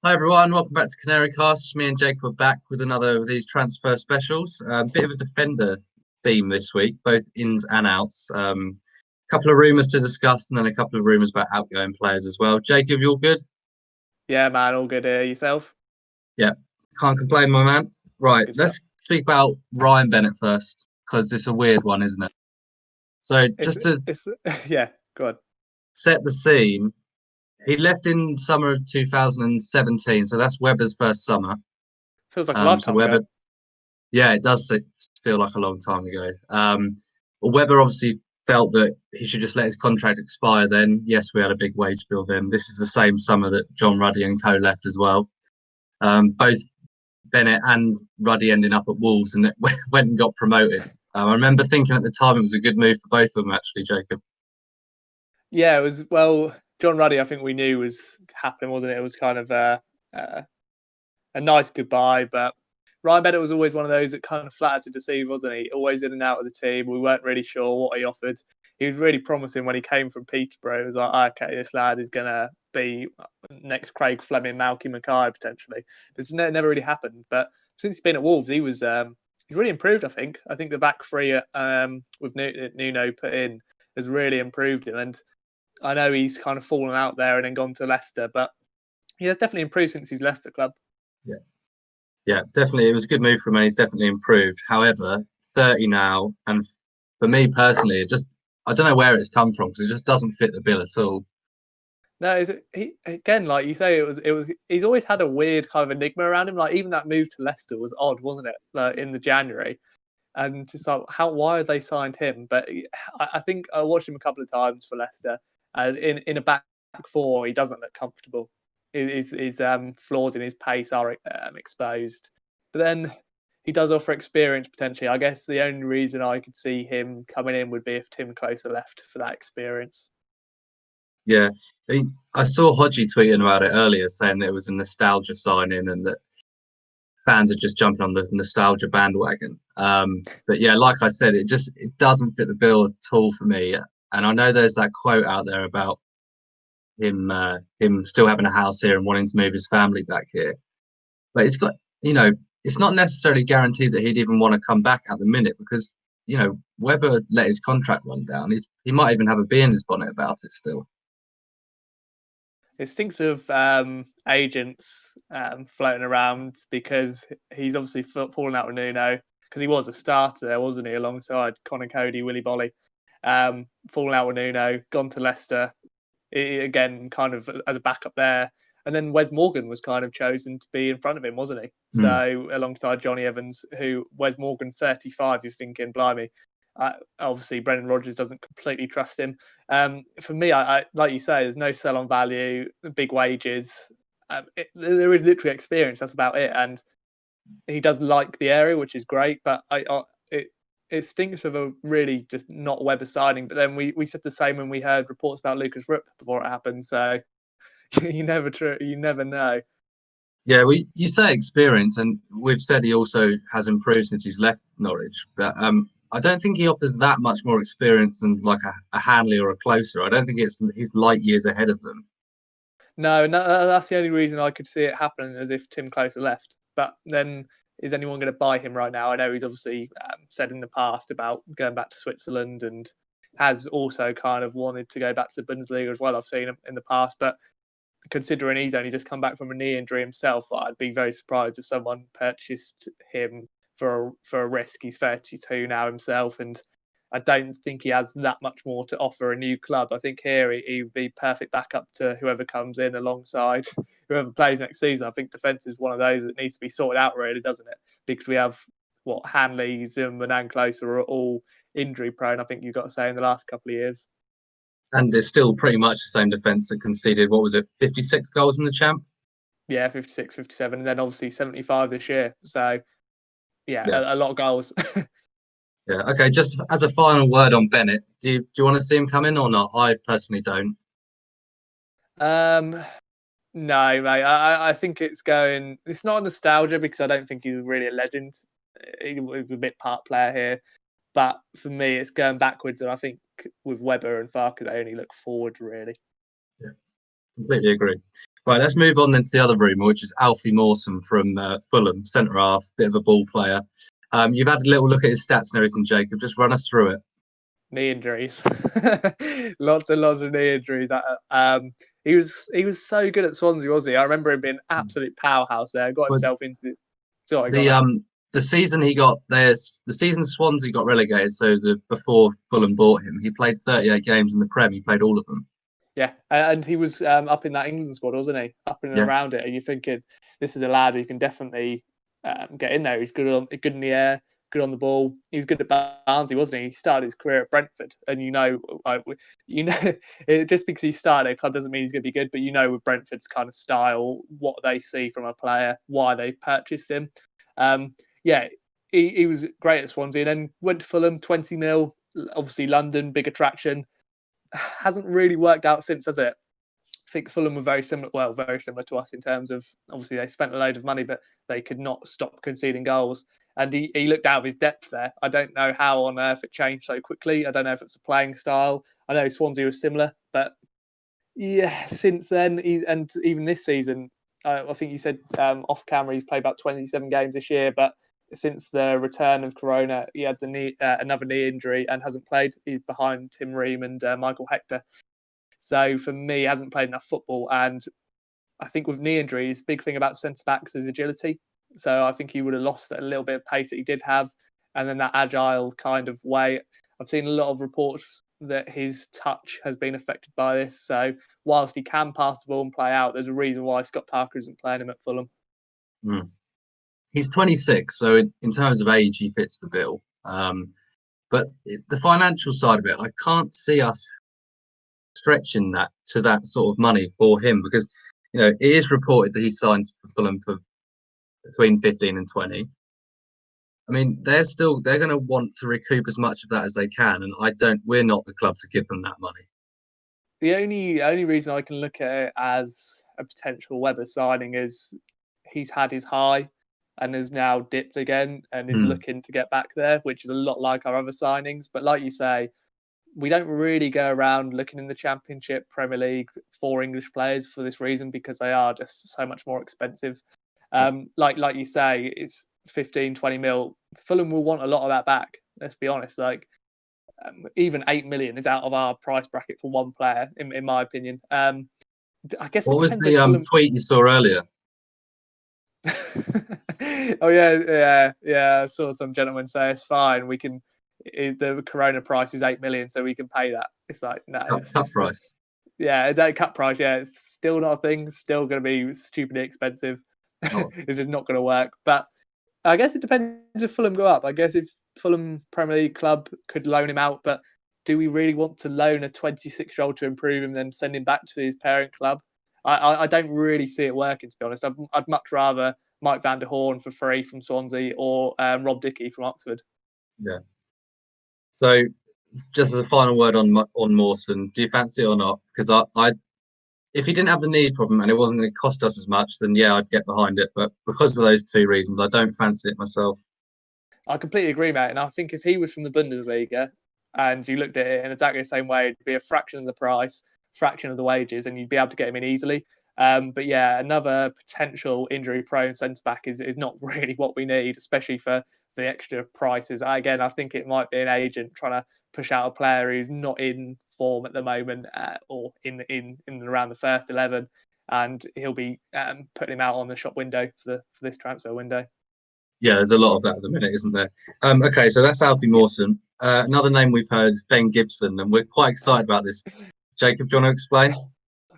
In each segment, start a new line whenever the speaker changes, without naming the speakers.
Hi everyone, welcome back to Canary Cast. Me and Jake are back with another of these transfer specials. A bit of a defender theme this week, both ins and outs. Couple of rumours to discuss, and then a couple of rumours about outgoing players as well. Jacob, you all good?
Yeah, man, all good here. Yourself?
Yeah, can't complain, my man. Right,
Good
let's
stuff.
speak about Ryan Bennett first, because it's a weird one, isn't it? So
It's
just to
it's yeah. Go on.
set the scene, he left in summer of 2017, so that's Webber's first summer.
Feels like a
So
lifetime ago.
Webber Yeah, it does feel like a long time ago. Well, Webber obviously felt that he should just let his contract expire then. Yes, we had a big wage bill then. This is the same summer that John Ruddy and co left as well. Both Bennett and Ruddy ending up at Wolves and went and got promoted. I remember thinking at the time it was a good move for both of them, actually, Jacob.
Yeah, it was. Well, John Ruddy, I think we knew was happening, wasn't it? It was kind of a nice goodbye, but Ryan Bennett was always one of those that kind of flattered to deceive, wasn't he? Always in and out of the team. We weren't really sure what he offered. He was really promising when he came from Peterborough. It was like, okay, this lad is going to be next Craig Fleming, Malky Mackay potentially. This never really happened. But since he's been at Wolves, he's really improved. I think the back three with Nuno put in has really improved him. And I know he's kind of fallen out there and then gone to Leicester, but he has definitely improved since he's left the club.
Yeah, yeah, definitely. It was a good move for him and he's definitely improved. However, 30 now, and for me personally, I don't know where it's come from because it just doesn't fit the bill at all.
No, he again, like you say, it was. He's always had a weird kind of enigma around him. Like even that move to Leicester was odd, wasn't it? Like in the January, and just like why they signed him? But I think I watched him a couple of times for Leicester, and in a back four, he doesn't look comfortable. His flaws in his pace are exposed, but then he does offer experience potentially. I guess the only reason I could see him coming in would be if Tim Closer left for that experience.
Yeah, I saw Hodgie tweeting about it earlier, saying that it was a nostalgia signing and that fans are just jumping on the nostalgia bandwagon. But yeah, like I said, it doesn't fit the bill at all for me. And I know there's that quote out there about him still having a house here and wanting to move his family back here. But it's not necessarily guaranteed that he'd even want to come back at the minute because Webber let his contract run down. He might even have a bee in his bonnet about it still.
It stinks of agents floating around because he's obviously fallen out with Nuno because he was a starter there, wasn't he, alongside Connor Cody, Willy Bolly. Fallen out with Nuno, gone to Leicester, again, kind of as a backup there. And then Wes Morgan was kind of chosen to be in front of him, wasn't he? So alongside Johnny Evans, who Wes Morgan, 35, you're thinking, blimey. Obviously, Brendan Rodgers doesn't completely trust him. For me, I like you say, there's no sell on value, big wages. There is literally experience. That's about it. And he does like the area, which is great. But it stinks of a really just not Webber signing. But then we said the same when we heard reports about Lucas Rupp before it happened. So you never know.
Yeah, you say experience, and we've said he also has improved since he's left Norwich. But I don't think he offers that much more experience than like a Hanley or a Closer. I don't think he's light years ahead of them.
No, that's the only reason I could see it happening, as if Tim Closer left. But then, is anyone going to buy him right now? I know he's obviously said in the past about going back to Switzerland and has also kind of wanted to go back to the Bundesliga as well. I've seen him in the past, but considering he's only just come back from a knee injury himself, I'd be very surprised if someone purchased him for a risk. He's 32 now himself, and I don't think he has that much more to offer a new club. I think here he would be perfect backup to whoever comes in alongside whoever plays next season. I think defence is one of those that needs to be sorted out, really, doesn't it? Because we have Hanley, Zimmerman, and Closer are all injury prone. I think you've got to say in the last couple of years.
And it's still pretty much the same defence that conceded, what was it, 56 goals in the champ?
Yeah, 56, 57, and then obviously 75 this year. So,
Yeah.
a lot of goals.
Yeah. Okay, just as a final word on Bennett, do you want to see him come in or not? I personally don't.
No, mate. I think it's going. It's not nostalgia because I don't think he's really a legend. He was a bit part player here, but for me, it's going backwards. And I think with Webber and Farke, they only look forward, really.
Yeah, completely agree. Right, let's move on then to the other rumour, which is Alfie Mawson from Fulham, centre half, bit of a ball player. You've had a little look at his stats and everything, Jacob. Just run us through it.
Knee injuries, lots and lots of knee injuries. He was so good at Swansea, wasn't he? I remember him being an absolute powerhouse there. Got
But
himself into sorry,
the season he got there's the season Swansea got relegated. So before Fulham bought him, he played 38 games in the Prem. He played all of them.
Yeah, and he was up in that England squad, wasn't he? Up and around it, and you're thinking, this is a lad who can definitely get in there. He's good in the air, good on the ball. He was good at Barnsley, wasn't he? He started his career at Brentford, and just because he started a club doesn't mean he's going to be good. But with Brentford's kind of style, what they see from a player, why they purchased him. He was great at Swansea, and then went to Fulham, 20 mil. Obviously, London, big attraction. Hasn't really worked out since, has it? I think Fulham were very similar to us in terms of, obviously they spent a load of money, but they could not stop conceding goals. And he looked out of his depth there. I don't know how on earth it changed so quickly. I don't know if it's a playing style. I know Swansea was similar, but yeah, since then, and even this season, I think you said off camera he's played about 27 games this year, but since the return of Corona, he had another knee injury and hasn't played. He's behind Tim Ream and Michael Hector. So for me, he hasn't played enough football. And I think with knee injuries, big thing about centre-backs is agility. So I think he would have lost a little bit of pace that he did have. And then that agile kind of way. I've seen a lot of reports that his touch has been affected by this. So whilst he can pass the ball and play out, there's a reason why Scott Parker isn't playing him at Fulham.
He's 26, so in terms of age, he fits the bill. But the financial side of it, I can't see us stretching that to that sort of money for him, because it is reported that he signed for Fulham for between 15 and 20. I mean, they're going to want to recoup as much of that as they can, and we're not the club to give them that money.
The only reason I can look at it as a potential Webber signing is he's had his high and has now dipped again and is looking to get back there, which is a lot like our other signings. But like you say, we don't really go around looking in the Championship, Premier League for English players for this reason, because they are just so much more expensive. Like you say, it's 15, 20 mil. Fulham will want a lot of that back. Let's be honest. Even 8 million is out of our price bracket for one player, in my opinion. I guess. What was
the tweet you saw earlier?
Oh yeah. I saw some gentleman say it's fine. We can. The Corona price is 8 million, so we can pay that. It's like no,
cut price.
Yeah, that cut price. Yeah, it's still not a thing. Still going to be stupidly expensive. This is not going to work. But I guess it depends if Fulham go up. I guess if Fulham Premier League club could loan him out, but do we really want to loan a 26-year-old to improve him, then send him back to his parent club? I don't really see it working, to be honest. I'd much rather Mike van der Hoorn for free from Swansea or Rob Dickie from Oxford.
Yeah. So, just as a final word on Mawson, do you fancy it or not? Because if he didn't have the knee problem and it wasn't going to cost us as much, then yeah, I'd get behind it. But because of those two reasons, I don't fancy it myself.
I completely agree, mate. And I think if he was from the Bundesliga and you looked at it in exactly the same way, it'd be a fraction of the price, fraction of the wages, and you'd be able to get him in easily. But yeah, another potential injury-prone centre-back is not really what we need, especially for the extra prices. I think it might be an agent trying to push out a player who's not in form at the moment, or in and around the first 11, and he'll be putting him out on the shop window for this transfer window.
Yeah, there's a lot of that at the minute, isn't there? Okay, so that's Alfie Mawson. Another name we've heard is Ben Gibson, and we're quite excited about this. Jacob, do you want to explain?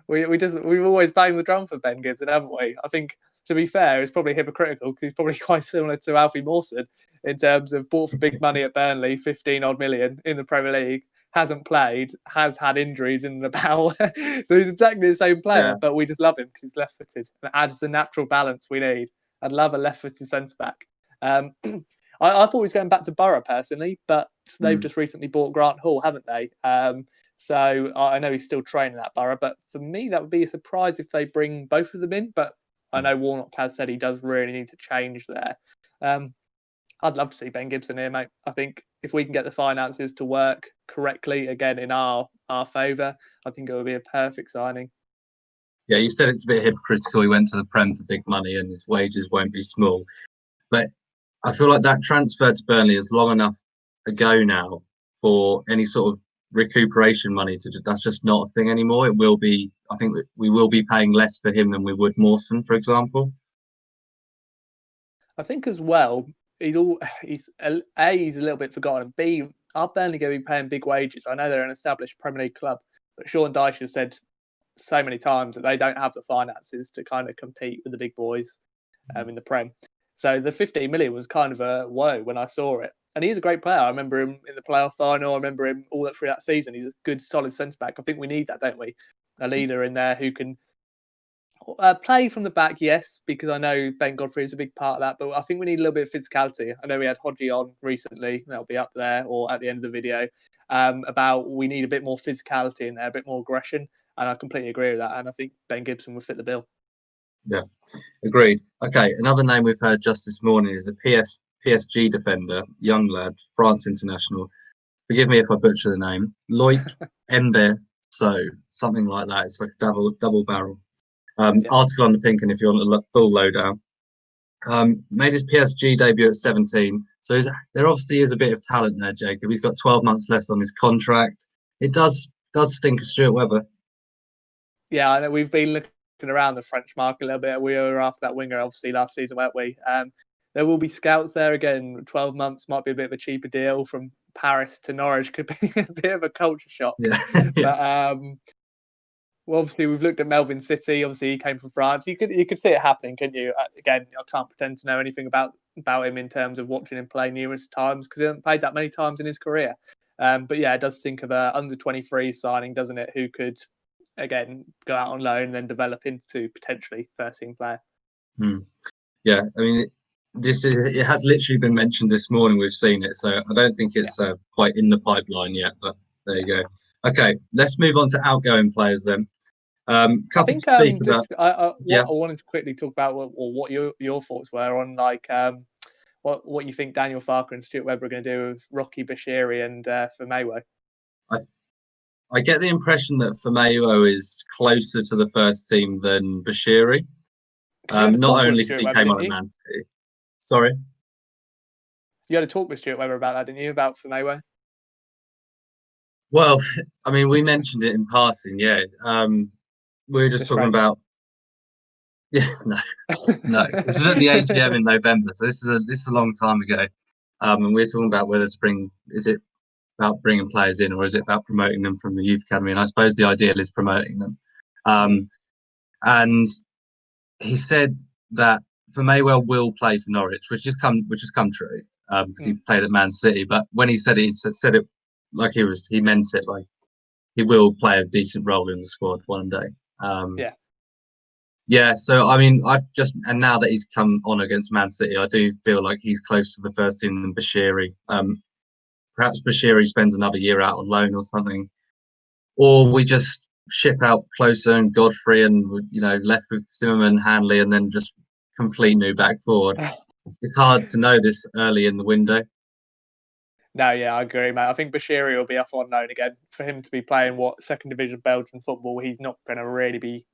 We've always banged the drum for Ben Gibson, haven't we? I think, to be fair, it's probably hypocritical because he's probably quite similar to Alfie Mawson in terms of bought for big money at Burnley, 15 odd million in the Premier League, hasn't played, has had injuries in the bowel. So he's exactly the same player, but we just love him because he's left-footed and adds the natural balance we need. I'd love a left-footed centre-back. I thought he was going back to Borough personally, but they've just recently bought Grant Hall, haven't they? So I know he's still training at Borough, but for me, that would be a surprise if they bring both of them in. But I know Warnock has said he does really need to change there. I'd love to see Ben Gibson here, mate. I think if we can get the finances to work correctly, again, in our favour, I think it would be a perfect signing.
Yeah, you said it's a bit hypocritical. He went to the Prem for big money and his wages won't be small. But I feel like that transfer to Burnley is long enough ago now for any sort of recuperation money that's just not a thing anymore. It will be, I think we will be paying less for him than we would Mawson, for example.
I think as well, he's a he's a little bit forgotten. And B, are Burnley going to be paying big wages? I know they're an established Premier League club, but Sean Dyche has said so many times that they don't have the finances to kind of compete with the big boys in the Prem. So the 15 million was kind of a whoa when I saw it. And he's a great player. I remember him in the playoff final. I remember him all through that season. He's a good, solid centre back. I think we need that, don't we? A leader in there who can play from the back, yes, because I know Ben Godfrey is a big part of that. But I think we need a little bit of physicality. I know we had Hodgie on recently. That'll be up there or at the end of the video about we need a bit more physicality in there, a bit more aggression. And I completely agree with that. And I think Ben Gibson will fit the bill.
Yeah, agreed. Okay, another name we've heard just this morning is a PSG defender, young lad, France international. Forgive me if I butcher the name. Loic Embe, so something like that. It's like a double barrel. Article on the Pink, and if you want to look full lowdown. Made his PSG debut at 17, so there obviously is a bit of talent there, Jacob. He's got 12 months left on his contract. It does stink of Stuart Webber.
Yeah, I know we've been looking around the French market a little bit. We were after that winger, obviously, last season, weren't we? There will be scouts there again. 12 months might be a bit of a cheaper deal from Paris to Norwich. Could be a bit of a culture shock.
Yeah.
But well, obviously, we've looked at Melvin City. Obviously, he came from France. You could see it happening, couldn't you? Again, I can't pretend to know anything about him in terms of watching him play numerous times because he hasn't played that many times in his career. But yeah, it does think of a under 23 signing, doesn't it? Who could again go out on loan and then develop into potentially first team player.
Yeah, I mean, it has literally been mentioned this morning. We've seen it, so I don't think it's quite in the pipeline yet. But there you go. Okay, let's move on to outgoing players then. I think
I wanted to quickly talk about what your thoughts were on like what you think Daniel Farke and Stuart Webber are going to do with Rocky Bashiri and Firmino.
I get the impression that Firmino is closer to the first team than Bashiri. Not only because he came on at Man City. Sorry?
You had a talk with Stuart Webber about that, didn't you? About Firmino?
Well, I mean, we mentioned it in passing, yeah. We were just talking about... Yeah, no. This is at the AGM in November, so this is a long time ago. And we were talking about whether to bring... Is it about bringing players in, or is it about promoting them from the youth academy? And I suppose the ideal is promoting them. And he said that Firmino will play for Norwich, which has come true because he played at Man City. But when he said it, he said it like he meant it, like he will play a decent role in the squad one day. Yeah. So I mean, now that he's come on against Man City, I do feel like he's close to the first team than Bashiri. Perhaps Bashiri spends another year out on loan or something, or we just ship out Closer and Godfrey and left with Zimmerman, Hanley, and then just complete new back forward. It's hard to know this early in the window.
No, yeah, I agree, mate. I think Bashiri will be off on loan again. For him to be playing second division Belgian football, he's not going to really be.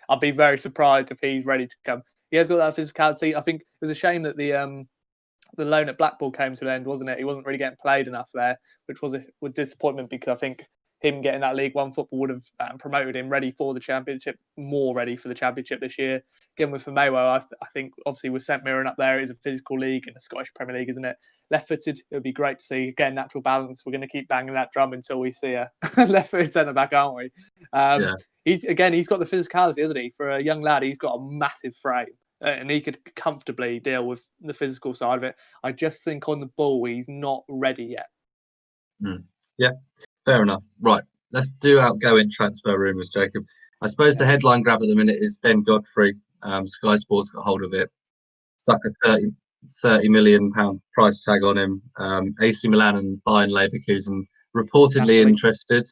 I'd be very surprised if he's ready to come. He has got that physicality. I think it was a shame that the loan at Blackpool came to an end, wasn't it? He wasn't really getting played enough there, which was a disappointment because I think him getting that League One football would have promoted him ready for the Championship, more ready for the Championship this year. Again, with Firmino, I think obviously with St Mirren up there, it is a physical league in the Scottish Premier League, isn't it? Left-footed, it would be great to see. Again, natural balance. We're going to keep banging that drum until we see a left-footed centre-back, aren't we? He's got the physicality, isn't he? For a young lad, he's got a massive frame. And he could comfortably deal with the physical side of it. I just think on the ball, he's not ready yet.
Yeah, fair enough. Right, let's do outgoing transfer rumours, Jacob. I suppose the headline grab at the minute is Ben Godfrey. Sky Sports got hold of it, stuck a £30 million price tag on him. AC Milan and Bayern Leverkusen reportedly interested.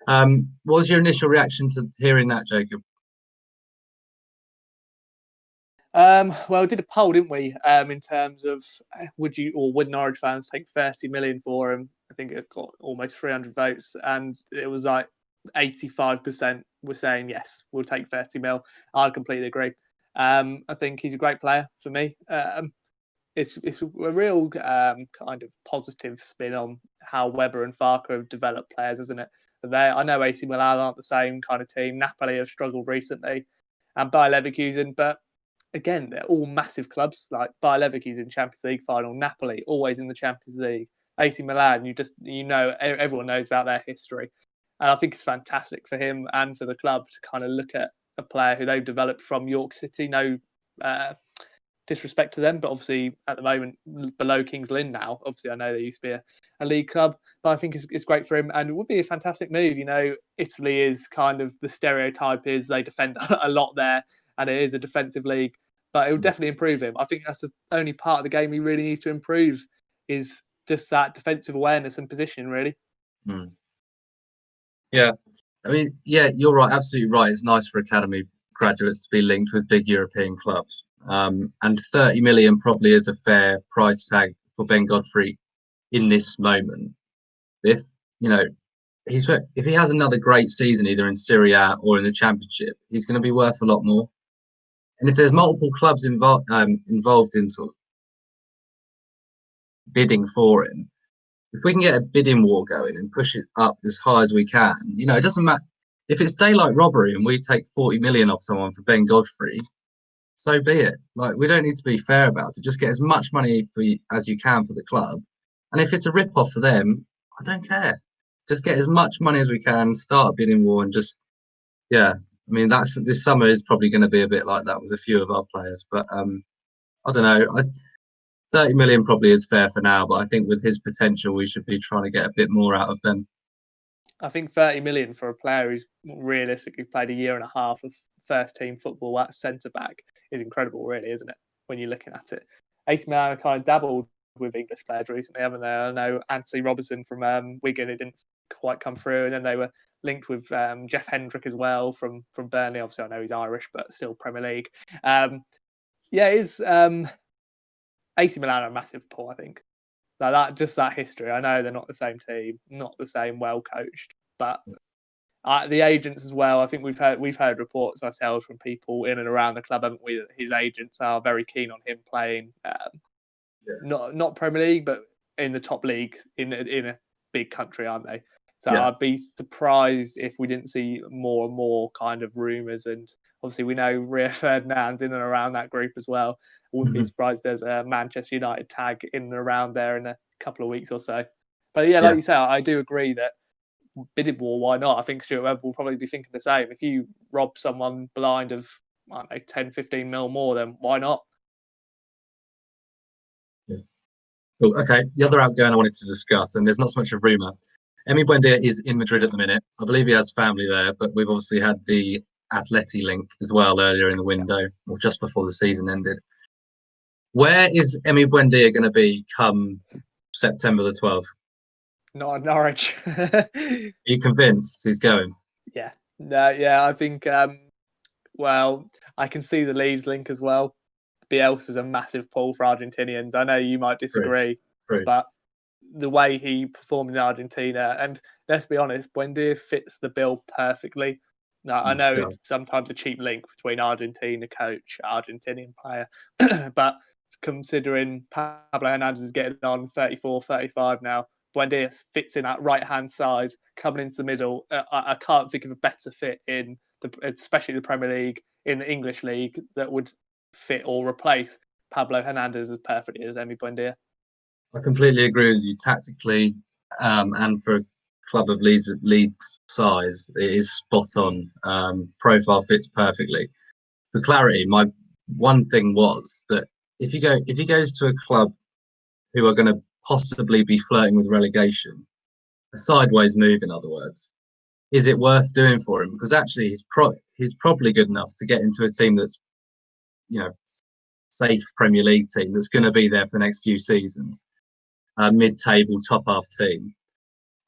What was your initial reaction to hearing that, Jacob?
Well, we did a poll, didn't we? In terms of would Norwich fans take 30 million for him? I think it got almost 300 votes, and it was like 85% were saying yes, we'll take 30 mil. I completely agree. I think he's a great player for me. It's a real kind of positive spin on how Weber and Farke have developed players, isn't it? I know AC Milan aren't the same kind of team. Napoli have struggled recently, and Bayer Leverkusen, but again, they're all massive clubs. Like Bayer Leverkusen Champions League final, Napoli always in the Champions League, AC Milan. Everyone knows about their history, and I think it's fantastic for him and for the club to kind of look at a player who they've developed from York City. No disrespect to them, but obviously at the moment below Kings Lynn now. Obviously, I know they used to be a league club, but I think it's great for him, and it would be a fantastic move. Italy is kind of the stereotype is they defend a lot there, and it is a defensive league, but it will definitely improve him. I think that's the only part of the game he really needs to improve is just that defensive awareness and position, really.
Yeah, I mean, yeah, you're right, absolutely right. It's nice for academy graduates to be linked with big European clubs. And 30 million probably is a fair price tag for Ben Godfrey in this moment. If he has another great season either in Serie A or in the Championship, he's going to be worth a lot more. And if there's multiple clubs involved in sort of bidding for him, if we can get a bidding war going and push it up as high as we can, it doesn't matter if it's daylight robbery and we take 40 million off someone for Ben Godfrey. So be it. Like, we don't need to be fair about it. Just get as much money as you can for the club. And if it's a rip-off for them, I don't care. Just get as much money as we can, start a bidding war, and just, yeah. I mean, this summer is probably going to be a bit like that with a few of our players. But I don't know. 30 million probably is fair for now, but I think with his potential, we should be trying to get a bit more out of them.
I think 30 million for a player who's realistically played a year and a half of first-team football at centre-back is incredible, really, isn't it, when you're looking at it? AC Milan have kind of dabbled with English players recently, haven't they? I know Anthony Robertson from Wigan, it didn't quite come through, and then they were linked with Jeff Hendrick as well from Burnley. Obviously, I know he's Irish, but still Premier League. AC Milan are a massive pull, I think. Like that history. I know they're not the same team, not the same well coached, but the agents as well. I think we've heard reports ourselves from people in and around the club, haven't we? That his agents are very keen on him playing, not Premier League, but in the top league in a big country, aren't they? So I'd be surprised if we didn't see more and more kind of rumours. And obviously, we know Rio Ferdinand's in and around that group as well. I wouldn't be surprised if there's a Manchester United tag in and around there in a couple of weeks or so. But like you say, I do agree that bidding war, why not? I think Stuart Webber will probably be thinking the same. If you rob someone blind of, 10, 15 mil more, then why not?
Yeah. Cool. Okay, the other outgoing I wanted to discuss, and there's not so much a rumour. Emi Buendia is in Madrid at the minute. I believe he has family there, but we've obviously had the Atleti link as well earlier in the window, or just before the season ended. Where is Emi Buendia going to be come September the 12th?
Not at Norwich.
Are you convinced he's going?
Yeah. I think, I can see the Leeds link as well. Bielsa's a massive pull for Argentinians. I know you might disagree, but the way he performed in Argentina, and let's be honest, Buendia fits the bill perfectly. Now, I know it's sometimes a cheap link between Argentina coach, Argentinian player, but considering Pablo Hernandez is getting on 34, 35 now, Buendia fits in that right-hand side, coming into the middle. I can't think of a better fit especially the Premier League, in the English league, that would fit or replace Pablo Hernandez as perfectly as Emi Buendia.
I completely agree with you tactically, and for a club of Leeds size, it is spot on. Profile fits perfectly. For clarity, my one thing was that if he goes to a club who are going to possibly be flirting with relegation, a sideways move, in other words, is it worth doing for him? Because actually, he's probably good enough to get into a team that's, safe Premier League team that's going to be there for the next few seasons. Mid-table, top-half team.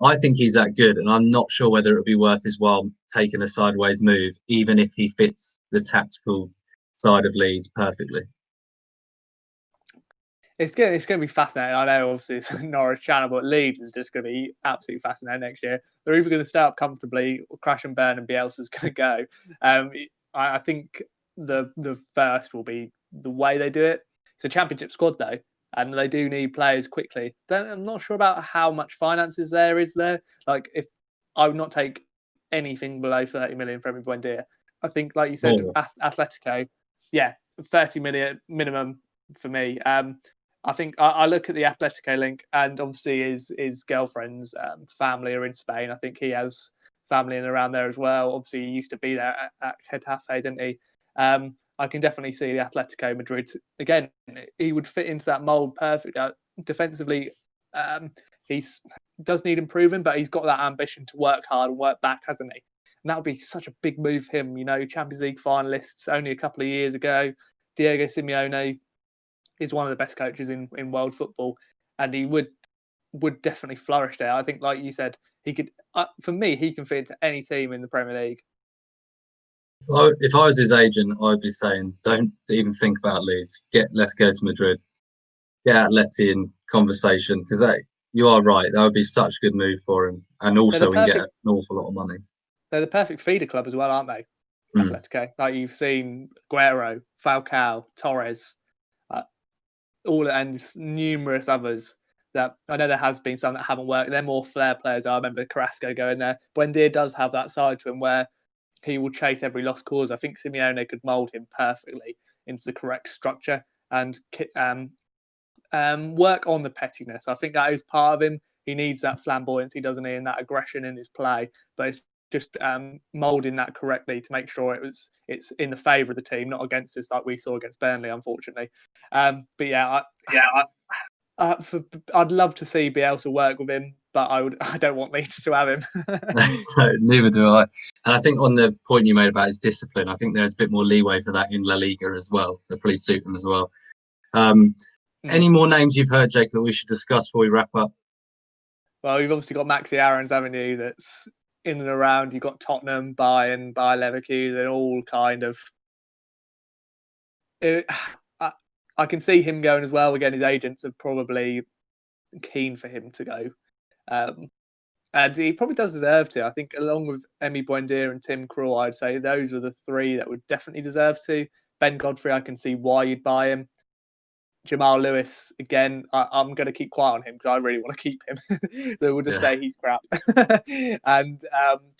I think he's that good, and I'm not sure whether it would be worth his while taking a sideways move, even if he fits the tactical side of Leeds perfectly.
It's going to be fascinating. I know, obviously, it's a Norwich channel, but Leeds is just going to be absolutely fascinating next year. They're either going to start up comfortably, or crash and burn, and Bielsa's going to go. I think the first will be the way they do it. It's a championship squad, though, and they do need players quickly. I'm not sure about how much finances there is there. Like, if I would not take anything below 30 million for Emi Buendia. I think, like you said, Atletico, yeah, 30 million minimum for me. I think I look at the Atletico link, and obviously his girlfriend's family are in Spain. I think he has family in around there as well. Obviously, he used to be there at Getafe, didn't he? I can definitely see the Atletico Madrid again. He would fit into that mold perfectly. Defensively, he does need improving, but he's got that ambition to work hard and work back, hasn't he? And that would be such a big move for him. You know, Champions League finalists only a couple of years ago. Diego Simeone is one of the best coaches in world football, and he would definitely flourish there. I think, like you said, he could. For me, he can fit into any team in the Premier League.
If I was his agent, I'd be saying, don't even think about Leeds. Let's go to Madrid. Get Atleti in conversation, because you are right. That would be such a good move for him, and also we get an awful lot of money.
They're the perfect feeder club as well, aren't they? Atletico, like you've seen Guerrero, Falcao, Torres, all and numerous others. That I know there has been some that haven't worked. They're more flair players. I remember Carrasco going there. Buendia does have that side to him where he will chase every lost cause. I think Simeone could mould him perfectly into the correct structure and work on the pettiness. I think that is part of him. He needs that flamboyancy, doesn't he, and that aggression in his play. But it's just moulding that correctly to make sure it's in the favour of the team, not against us like we saw against Burnley, unfortunately. But yeah, I'd love to see Bielsa work with him, but I don't want Leeds to have him.
No, neither do I. And I think on the point you made about his discipline, I think there's a bit more leeway for that in La Liga as well. That probably suit him as well. Any more names you've heard, Jake, that we should discuss before we wrap up?
Well, you've obviously got Maxi Aarons, haven't you? That's in and around. You've got Tottenham, Bayern, Bayer Leverkusen, all kind of. I can see him going as well. Again, his agents are probably keen for him to go. And he probably does deserve to. I think along with Emi Buendia and Tim Krul, I'd say those are the three that would definitely deserve to. Ben Godfrey, I can see why you'd buy him. Jamal Lewis, again, I'm going to keep quiet on him because I really want to keep him. They will just say he's crap. And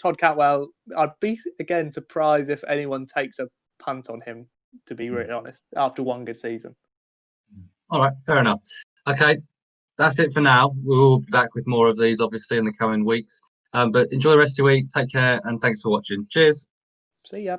Todd Cantwell, I'd be, again, surprised if anyone takes a punt on him, to be really honest, after one good season.
All right, fair enough. Okay, that's it for now. We'll be back with more of these, obviously, in the coming weeks. But enjoy the rest of your week. Take care, and thanks for watching. Cheers.
See ya.